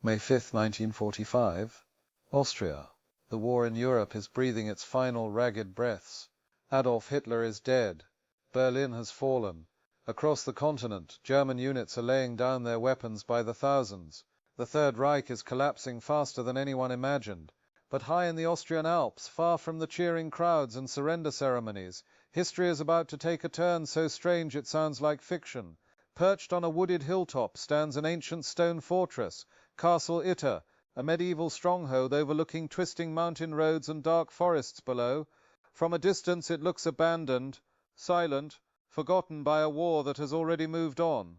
May 5th, 1945. Austria. The war in Europe is breathing its final ragged breaths. Adolf Hitler is dead. Berlin has fallen. Across the continent, German units are laying down their weapons by the thousands. The Third Reich is collapsing faster than anyone imagined. But high in the Austrian Alps, far from the cheering crowds and surrender ceremonies, history is about to take a turn so strange it sounds like fiction. Perched on a wooded hilltop stands an ancient stone fortress, Castle Itter, a medieval stronghold overlooking twisting mountain roads and dark forests below. From a distance it looks abandoned, silent, forgotten by a war that has already moved on.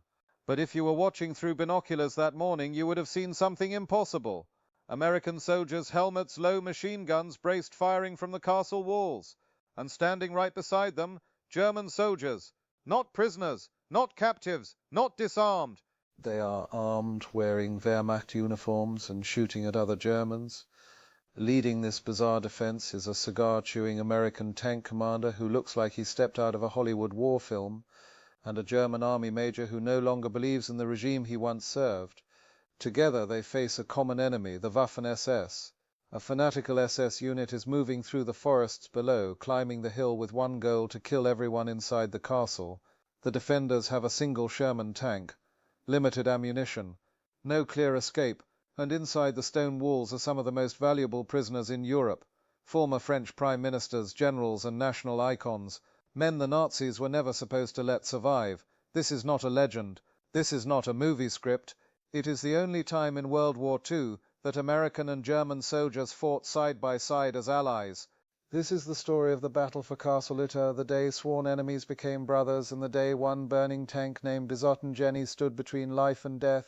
But if you were watching through binoculars that morning, you would have seen something impossible. American soldiers' helmets, low machine guns braced firing from the castle walls. And standing right beside them, German soldiers, not prisoners, not captives, not disarmed. They are armed, wearing Wehrmacht uniforms and shooting at other Germans. Leading this bizarre defense is a cigar-chewing American tank commander who looks like he stepped out of a Hollywood war film, and a German army major who no longer believes in the regime he once served. Together they face a common enemy, the Waffen-SS. A fanatical SS unit is moving through the forests below, climbing the hill with one goal: to kill everyone inside the castle. The defenders have a single Sherman tank, limited ammunition, no clear escape, and inside the stone walls are some of the most valuable prisoners in Europe, former French prime ministers, generals and national icons, men the Nazis were never supposed to let survive. This is not a legend. This is not a movie script. It is the only time in World War II that American and German soldiers fought side by side as allies. This is the story of the battle for Castle Itter, the day sworn enemies became brothers, and the day one burning tank named Die Jenny stood between life and death.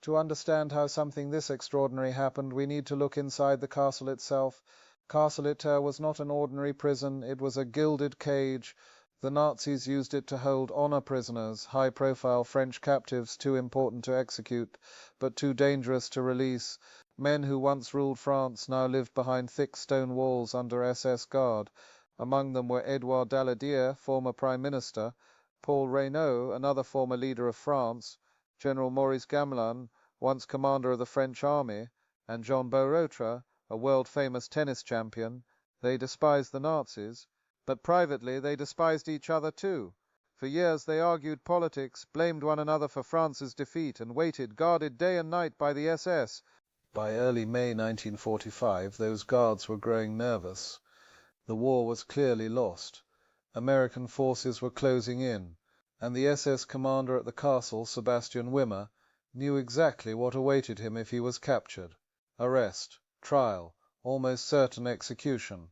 To understand how something this extraordinary happened, we need to look inside the castle itself. Castle Itter was not an ordinary prison, it was a gilded cage. The Nazis used it to hold honor prisoners, high-profile French captives too important to execute, but too dangerous to release. Men who once ruled France now lived behind thick stone walls under SS guard. Among them were Edouard Daladier, former Prime Minister, Paul Reynaud, another former leader of France, General Maurice Gamelin, once commander of the French army, and Jean Borotra, a world-famous tennis champion. They despised the Nazis, but privately they despised each other too. For years they argued politics, blamed one another for France's defeat, and waited, guarded day and night by the SS. By early May 1945, those guards were growing nervous. The war was clearly lost. American forces were closing in, and the SS commander at the castle, Sebastian Wimmer, knew exactly what awaited him if he was captured: arrest, trial, almost certain execution.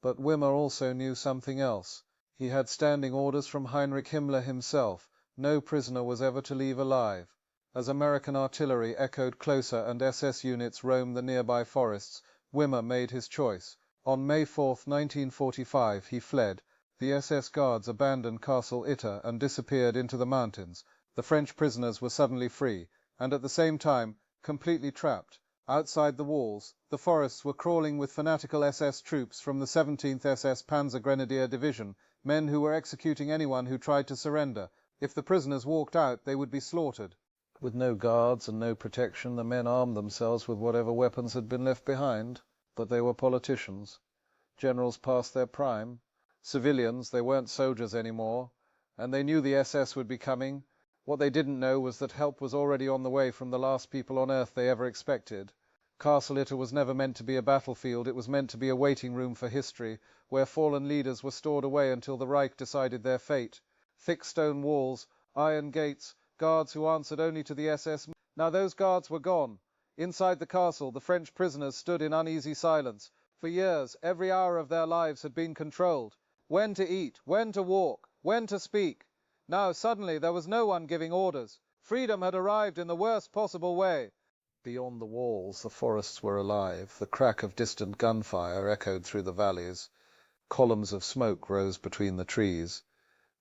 But Wimmer also knew something else. He had standing orders from Heinrich Himmler himself. No prisoner was ever to leave alive. As American artillery echoed closer and SS units roamed the nearby forests, Wimmer made his choice. On May 4, 1945, he fled. The SS guards abandoned Castle Itter and disappeared into the mountains. The French prisoners were suddenly free, and at the same time completely trapped. Outside the walls, the forests were crawling with fanatical SS troops from the 17th SS Panzer Grenadier Division, men who were executing anyone who tried to surrender. If the prisoners walked out, they would be slaughtered. With no guards and no protection, the men armed themselves with whatever weapons had been left behind. But they were politicians. Generals past their prime. Civilians, they weren't soldiers anymore. And they knew the SS would be coming. What they didn't know was that help was already on the way from the last people on Earth they ever expected. Castle Itter was never meant to be a battlefield. It was meant to be a waiting room for history, where fallen leaders were stored away until the Reich decided their fate. Thick stone walls, iron gates, guards who answered only to the SS. Now those guards were gone. Inside the castle, the French prisoners stood in uneasy silence. For years, every hour of their lives had been controlled. When to eat, when to walk, when to speak. Now suddenly there was no one giving orders. Freedom had arrived in the worst possible way. Beyond the walls, the forests were alive. The crack of distant gunfire echoed through the valleys. Columns of smoke rose between the trees.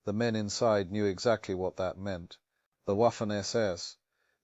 The men inside knew exactly what that meant. The Waffen-SS.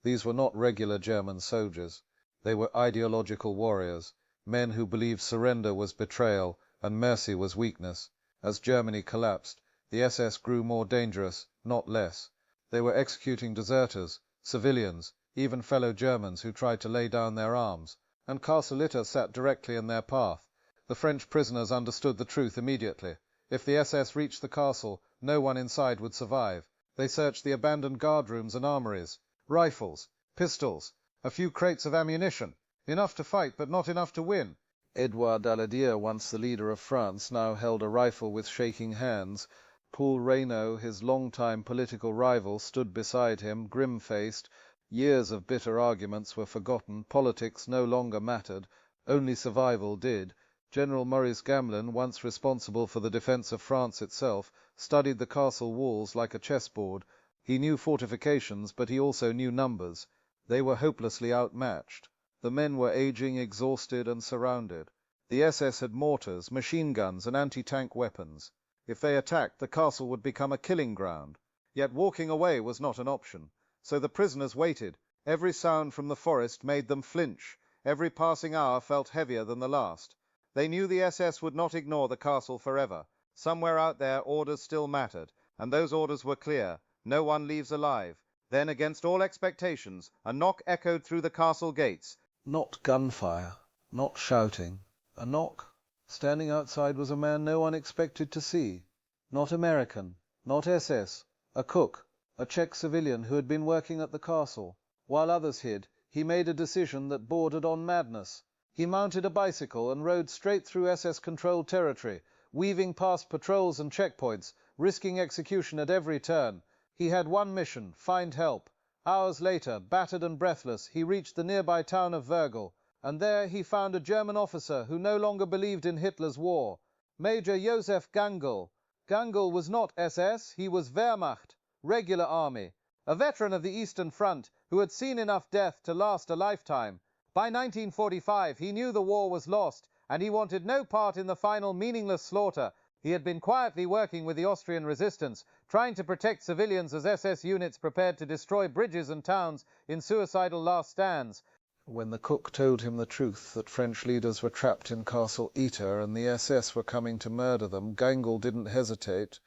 These were not regular German soldiers. They were ideological warriors, men who believed surrender was betrayal and mercy was weakness. As Germany collapsed, the SS grew more dangerous, not less. They were executing deserters, civilians, even fellow Germans who tried to lay down their arms, and Castle Litter sat directly in their path. The French prisoners understood the truth immediately. If the SS reached the castle, no one inside would survive. They searched the abandoned guard rooms and armories. Rifles, pistols, a few crates of ammunition. Enough to fight, but not enough to win. Edouard Daladier, once the leader of France, now held a rifle with shaking hands. Paul Reynaud, his long-time political rival, stood beside him, grim-faced. Years of bitter arguments were forgotten. Politics no longer mattered. Only survival did. General Maurice Gamelin, once responsible for the defence of France itself, studied the castle walls like a chessboard. He knew fortifications, but he also knew numbers. They were hopelessly outmatched. The men were aging, exhausted, and surrounded. The SS had mortars, machine guns, and anti-tank weapons. If they attacked, the castle would become a killing ground. Yet walking away was not an option. So the prisoners waited. Every sound from the forest made them flinch. Every passing hour felt heavier than the last. They knew the SS would not ignore the castle forever. Somewhere out there, orders still mattered, and those orders were clear. No one leaves alive. Then, against all expectations, a knock echoed through the castle gates. Not gunfire, not shouting. A knock. Standing outside was a man no one expected to see. Not American, not SS. A cook, a Czech civilian who had been working at the castle. While others hid, he made a decision that bordered on madness. He mounted a bicycle and rode straight through SS-controlled territory, weaving past patrols and checkpoints, risking execution at every turn. He had one mission: find help. Hours later, battered and breathless, he reached the nearby town of Vergel, and there he found a German officer who no longer believed in Hitler's war. Major Josef Gangl. Gangl was not SS, he was Wehrmacht, regular army, a veteran of the Eastern Front who had seen enough death to last a lifetime. By 1945, he knew the war was lost, and he wanted no part in the final meaningless slaughter. He had been quietly working with the Austrian resistance, trying to protect civilians as SS units prepared to destroy bridges and towns in suicidal last stands. When the cook told him the truth, that French leaders were trapped in Castle Ytter and the SS were coming to murder them, Gangl didn't hesitate.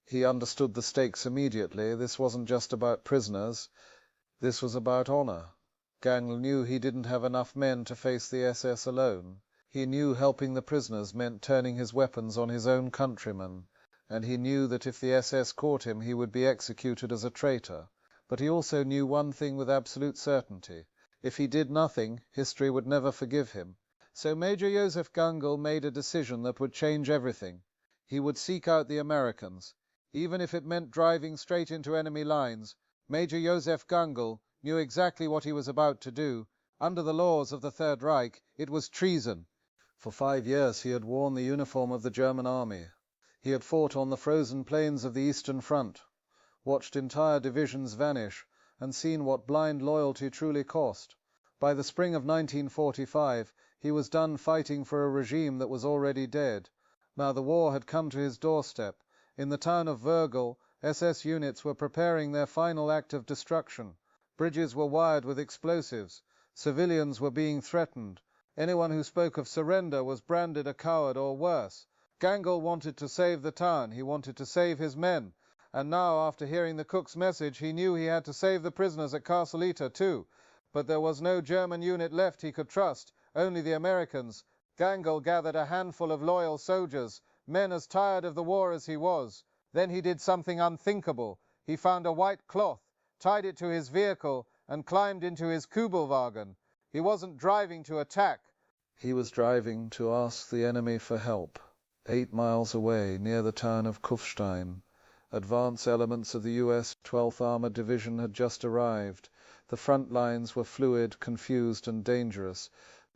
He understood the stakes immediately. This wasn't just about prisoners. This was about honor. Gangl knew he didn't have enough men to face the SS alone. He knew helping the prisoners meant turning his weapons on his own countrymen, and he knew that if the SS caught him, he would be executed as a traitor. But he also knew one thing with absolute certainty. If he did nothing, history would never forgive him. So Major Josef Gangl made a decision that would change everything. He would seek out the Americans. Even if it meant driving straight into enemy lines, Major Josef Gangl knew exactly what he was about to do. Under the laws of the Third Reich, it was treason. For 5 years he had worn the uniform of the German army. He had fought on the frozen plains of the Eastern Front, watched entire divisions vanish, and seen what blind loyalty truly cost. By the spring of 1945, he was done fighting for a regime that was already dead. Now the war had come to his doorstep. In the town of Vergel, SS units were preparing their final act of destruction. Bridges were wired with explosives. Civilians were being threatened. Anyone who spoke of surrender was branded a coward or worse. Gangl wanted to save the town. He wanted to save his men. And now, after hearing the cook's message, he knew he had to save the prisoners at Castle Ytter too. But there was no German unit left he could trust, only the Americans. Gangl gathered a handful of loyal soldiers, men as tired of the war as he was. Then he did something unthinkable. He found a white cloth, tied it to his vehicle, and climbed into his Kübelwagen. He wasn't driving to attack. He was driving to ask the enemy for help. 8 miles away, near the town of Kufstein, advance elements of the US 12th Armored Division had just arrived. The front lines were fluid, confused, and dangerous.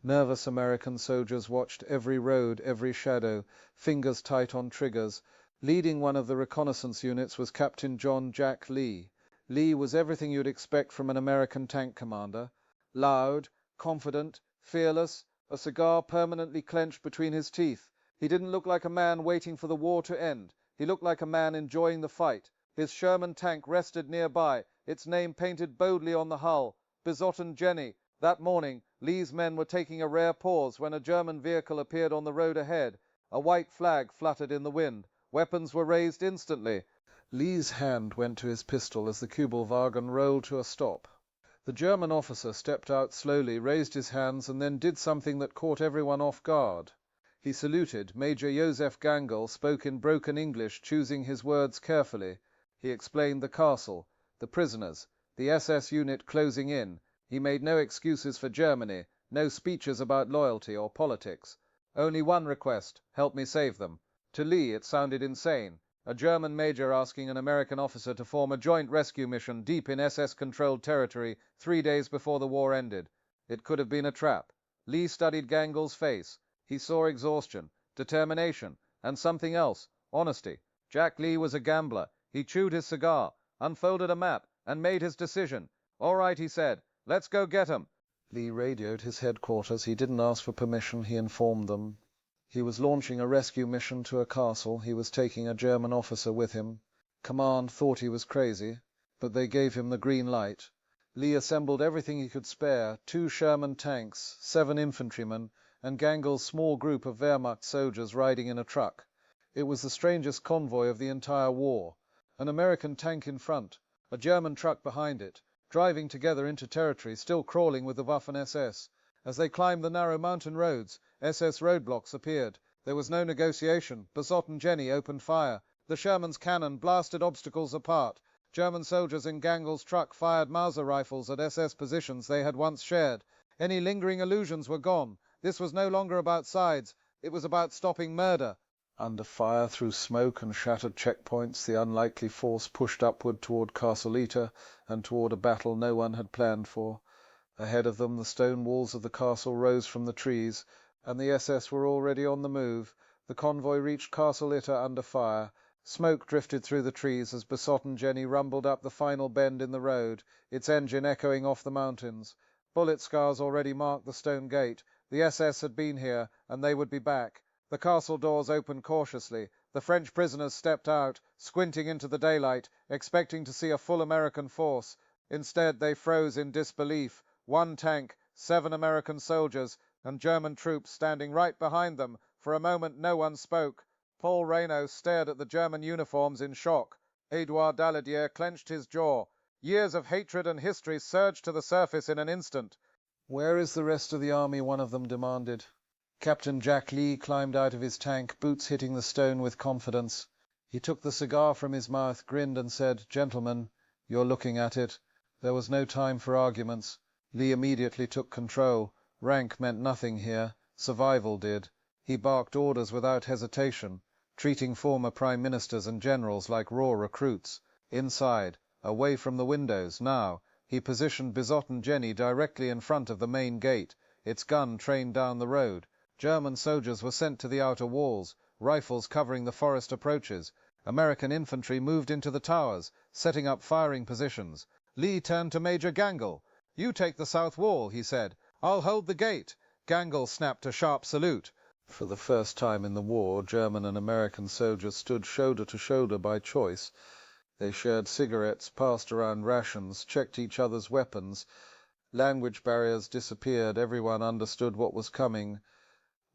Nervous American soldiers watched every road, every shadow, fingers tight on triggers. Leading one of the reconnaissance units was Captain John Jack Lee. Lee was everything you'd expect from an American tank commander. Loud, confident, fearless, a cigar permanently clenched between his teeth. He didn't look like a man waiting for the war to end. He looked like a man enjoying the fight. His Sherman tank rested nearby, its name painted boldly on the hull, Besotten Jenny. That morning, Lee's men were taking a rare pause when a German vehicle appeared on the road ahead. A white flag fluttered in the wind. Weapons were raised instantly. Lee's hand went to his pistol as the Kübelwagen rolled to a stop. The German officer stepped out slowly, raised his hands, and then did something that caught everyone off guard. He saluted. Major Josef Gangl spoke in broken English, choosing his words carefully. He explained the castle, the prisoners, the SS unit closing in. He made no excuses for Germany, no speeches about loyalty or politics. Only one request: help me save them. To Lee it sounded insane. A German major asking an American officer to form a joint rescue mission deep in SS-controlled territory 3 days before the war ended. It could have been a trap. Lee studied Gangel's face. He saw exhaustion, determination, and something else: honesty. Jack Lee was a gambler. He chewed his cigar, unfolded a map, and made his decision. "All right," he said. "Let's go get 'em." Lee radioed his headquarters. He didn't ask for permission. He informed them. He was launching a rescue mission to a castle. He was taking a German officer with him. Command thought he was crazy, but they gave him the green light. Lee assembled everything he could spare: 2 Sherman tanks, 7 infantrymen, and Gangel's small group of Wehrmacht soldiers riding in a truck. It was the strangest convoy of the entire war. An American tank in front, a German truck behind it, driving together into territory, still crawling with the Waffen-SS. As they climbed the narrow mountain roads, SS roadblocks appeared. There was no negotiation. Besot and Jenny opened fire. The Sherman's cannon blasted obstacles apart. German soldiers in Gangel's truck fired Mauser rifles at SS positions they had once shared. Any lingering illusions were gone. This was no longer about sides. It was about stopping murder. Under fire, through smoke and shattered checkpoints, the unlikely force pushed upward toward Castleta and toward a battle no one had planned for. Ahead of them, the stone walls of the castle rose from the trees, and the SS were already on the move. The convoy reached Castleta under fire. Smoke drifted through the trees as Besot and Jenny rumbled up the final bend in the road, its engine echoing off the mountains. Bullet scars already marked the stone gate. The SS had been here, and they would be back. The castle doors opened cautiously. The French prisoners stepped out, squinting into the daylight, expecting to see a full American force. Instead, they froze in disbelief. 1 tank, 7 American soldiers, and German troops standing right behind them. For a moment no one spoke. Paul Reynaud stared at the German uniforms in shock. Edouard Daladier clenched his jaw. Years of hatred and history surged to the surface in an instant. "Where is the rest of the army?" one of them demanded. Captain Jack Lee climbed out of his tank, boots hitting the stone with confidence. He took the cigar from his mouth, grinned, and said, "Gentlemen, you're looking at it." There was no time for arguments. Lee immediately took control. Rank meant nothing here. Survival did. He barked orders without hesitation, treating former prime ministers and generals like raw recruits. Inside, away from the windows, now, he positioned Besot and Jenny directly in front of the main gate, its gun trained down the road. German soldiers were sent to the outer walls, rifles covering the forest approaches. American infantry moved into the towers, setting up firing positions. Lee turned to Major Gangl. "You take the south wall," he said. "I'll hold the gate." Gangl snapped a sharp salute. For the first time in the war, German and American soldiers stood shoulder to shoulder by choice. They shared cigarettes, passed around rations, checked each other's weapons. Language barriers disappeared. Everyone understood what was coming.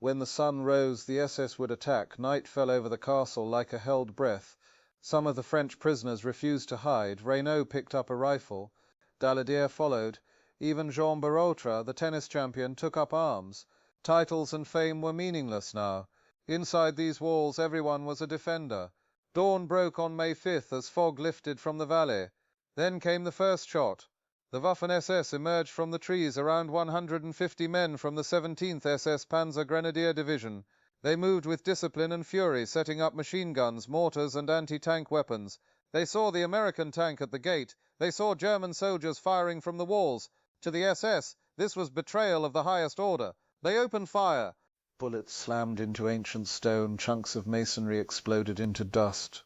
When the sun rose, the SS would attack. Night fell over the castle like a held breath. Some of the French prisoners refused to hide. Reynaud picked up a rifle. Daladier followed. Even Jean Barautre, the tennis champion, took up arms. Titles and fame were meaningless now. Inside these walls, everyone was a defender. Dawn broke on May 5th as fog lifted from the valley. Then came the first shot. The Waffen-SS emerged from the trees, around 150 men from the 17th SS Panzer Grenadier Division. They moved with discipline and fury, setting up machine guns, mortars, and anti-tank weapons. They saw the American tank at the gate. They saw German soldiers firing from the walls. To the SS, this was betrayal of the highest order. They opened fire. Bullets slammed into ancient stone. Chunks of masonry exploded into dust.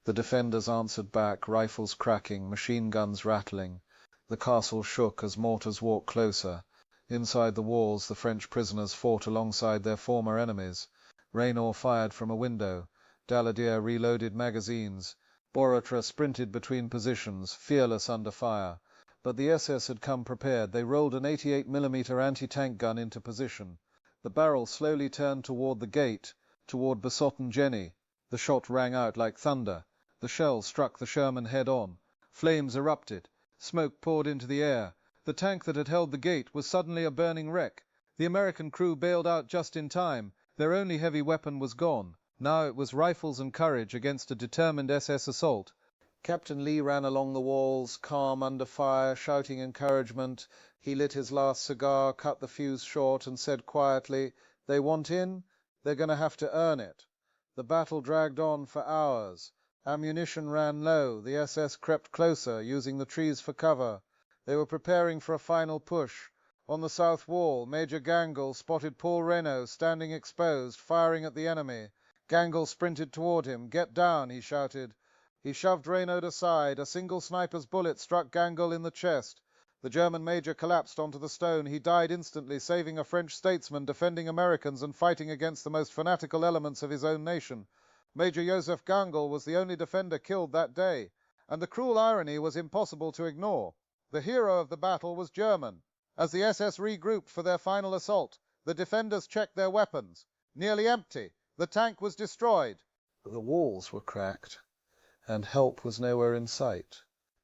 The defenders answered back, rifles cracking, machine guns rattling. The castle shook as mortars walked closer. Inside the walls, the French prisoners fought alongside their former enemies. Reynaud fired from a window. Daladier reloaded magazines. Barautre sprinted between positions, fearless under fire. But the SS had come prepared. They rolled an 88mm anti-tank gun into position. The barrel slowly turned toward the gate, toward Besot and Jenny. The shot rang out like thunder. The shell struck the Sherman head-on. Flames erupted. Smoke poured into the air. The tank that had held the gate was suddenly a burning wreck. The American crew bailed out just in time. Their only heavy weapon was gone. Now it was rifles and courage against a determined SS assault. Captain Lee ran along the walls, calm under fire, shouting encouragement. He lit his last cigar, cut the fuse short, and said quietly, "They want in? They're going to have to earn it." The battle dragged on for hours. Ammunition ran low. The SS crept closer, using the trees for cover. They were preparing for a final push. On the south wall, Major Gangle spotted Paul Reynaud standing exposed, firing at the enemy. Gangle sprinted toward him. "Get down," he shouted. He shoved Reynaud aside. A single sniper's bullet struck Gangle in the chest. The German major collapsed onto the stone. He died instantly, saving a French statesman, defending Americans, and fighting against the most fanatical elements of his own nation. Major Joseph Gangle was the only defender killed that day, and the cruel irony was impossible to ignore. The hero of the battle was German. As the SS regrouped for their final assault, the defenders checked their weapons. Nearly empty. The tank was destroyed. The walls were cracked, and help was nowhere in sight.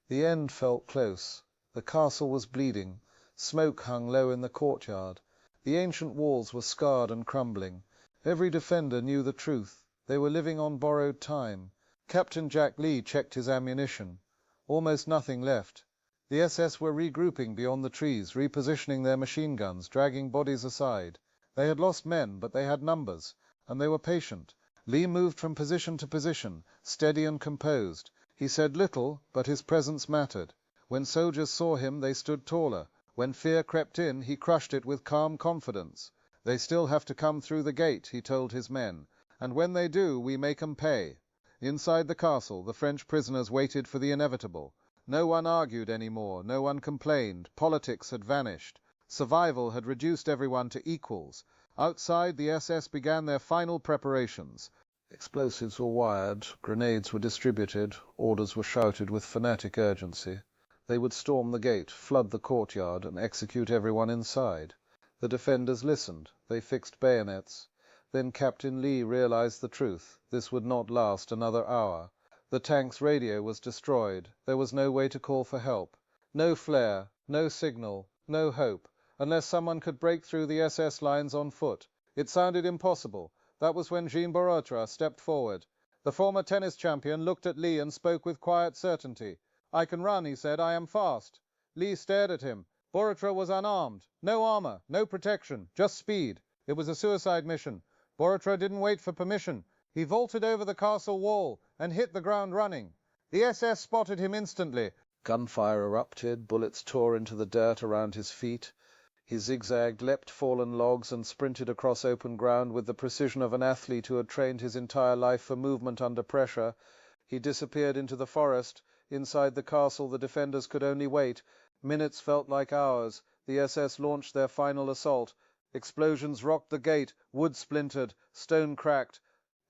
The end felt close. The castle was bleeding. Smoke hung low in the courtyard. The ancient walls were scarred and crumbling. Every defender knew the truth. They were living on borrowed time. Captain Jack Lee checked his ammunition. Almost nothing left. The SS were regrouping beyond the trees, repositioning their machine guns, dragging bodies aside. They had lost men, but they had numbers, and they were patient. Lee moved from position to position, steady and composed. He said little, but his presence mattered. When soldiers saw him, they stood taller. When fear crept in, he crushed it with calm confidence. "They still have to come through the gate," he told his men, "and when they do, we make 'em pay." Inside the castle, the French prisoners waited for the inevitable. No one argued anymore, no one complained. Politics had vanished. Survival had reduced everyone to equals. Outside, the SS began their final preparations. Explosives were wired, grenades were distributed, orders were shouted with fanatic urgency. They would storm the gate, flood the courtyard, and execute everyone inside. The defenders listened. They fixed bayonets. Then Captain Lee realized the truth. This would not last another hour. The tank's radio was destroyed. There was no way to call for help. No flare, no signal, no hope, unless someone could break through the SS lines on foot. It sounded impossible. That was when Jean Borotra stepped forward. The former tennis champion looked at Lee and spoke with quiet certainty. "I can run," he said. "I am fast." Lee stared at him. Borotra was unarmed. No armor, no protection, just speed. It was a suicide mission. Borotra didn't wait for permission. He vaulted over the castle wall and hit the ground running. The SS spotted him instantly. Gunfire erupted, bullets tore into the dirt around his feet. He zigzagged, leapt fallen logs, and sprinted across open ground with the precision of an athlete who had trained his entire life for movement under pressure. He disappeared into the forest. Inside the castle, the defenders could only wait. Minutes felt like hours. The SS launched their final assault. Explosions rocked the gate, wood splintered, stone cracked.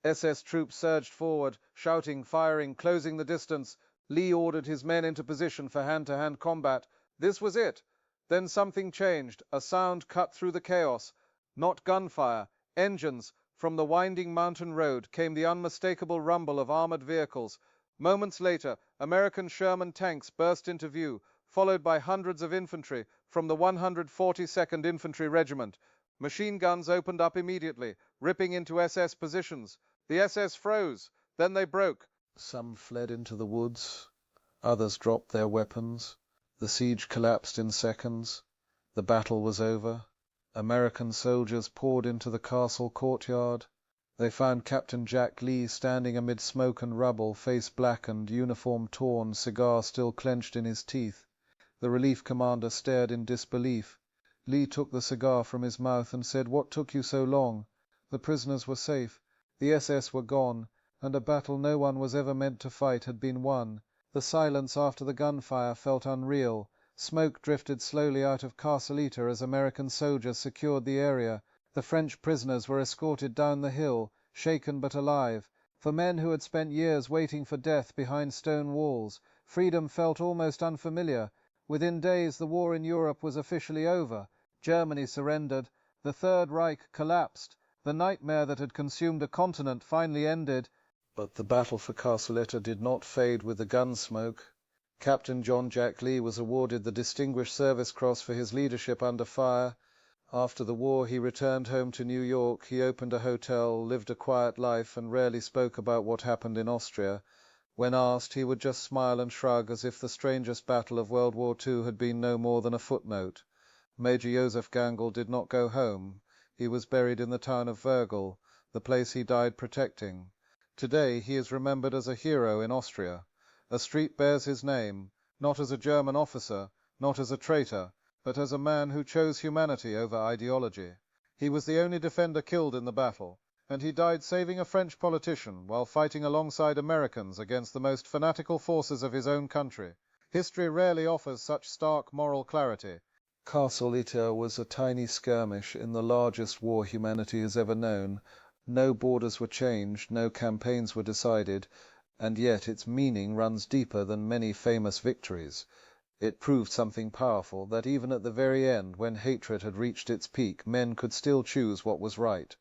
SS troops surged forward, shouting, firing, closing the distance. Lee ordered his men into position for hand-to-hand combat. This was it. Then something changed. A sound cut through the chaos. Not gunfire, engines. From the winding mountain road came the unmistakable rumble of armored vehicles. Moments later, American Sherman tanks burst into view, followed by hundreds of infantry from the 142nd Infantry Regiment. Machine guns opened up immediately, ripping into SS positions. The SS froze. Then they broke. Some fled into the woods. Others dropped their weapons. The siege collapsed in seconds. The battle was over. American soldiers poured into the castle courtyard. They found Captain Jack Lee standing amid smoke and rubble, face blackened, uniform torn, cigar still clenched in his teeth. The relief commander stared in disbelief. Lee took the cigar from his mouth and said, "What took you so long? The prisoners were safe. The SS were gone, and a battle no one was ever meant to fight had been won." The silence after the gunfire felt unreal. Smoke drifted slowly out of Carcelita as American soldiers secured the area. The French prisoners were escorted down the hill, shaken but alive. For men who had spent years waiting for death behind stone walls, freedom felt almost unfamiliar. Within days, the war in Europe was officially over. Germany surrendered. The Third Reich collapsed. The nightmare that had consumed a continent finally ended. But the battle for Carceleta did not fade with the gun smoke. Captain John Jack Lee was awarded the Distinguished Service Cross for his leadership under fire. After the war, he returned home to New York. He opened a hotel, lived a quiet life, and rarely spoke about what happened in Austria. When asked, he would just smile and shrug as if the strangest battle of World War II had been no more than a footnote. Major Joseph Gangel did not go home. He was buried in the town of Vergel, the place he died protecting. Today he is remembered as a hero in Austria. A street bears his name, not as a German officer, not as a traitor, but as a man who chose humanity over ideology. He was the only defender killed in the battle, and he died saving a French politician while fighting alongside Americans against the most fanatical forces of his own country. History rarely offers such stark moral clarity. Castle Ytter was a tiny skirmish in the largest war humanity has ever known. No borders were changed, no campaigns were decided, and yet its meaning runs deeper than many famous victories. It proved something powerful, that even at the very end, when hatred had reached its peak, men could still choose what was right,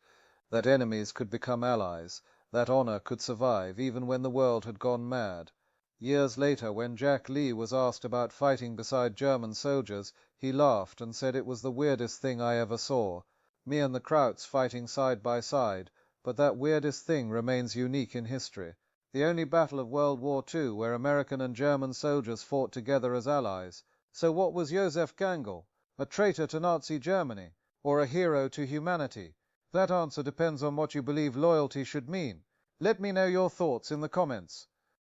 that enemies could become allies, that honor could survive even when the world had gone mad. Years later, when Jack Lee was asked about fighting beside German soldiers, he laughed and said it was the weirdest thing I ever saw. Me and the Krauts fighting side by side, but that weirdest thing remains unique in history. The only battle of World War II where American and German soldiers fought together as allies. So what was Joseph Gangel? A traitor to Nazi Germany, or a hero to humanity? That answer depends on what you believe loyalty should mean. Let me know your thoughts in the comments.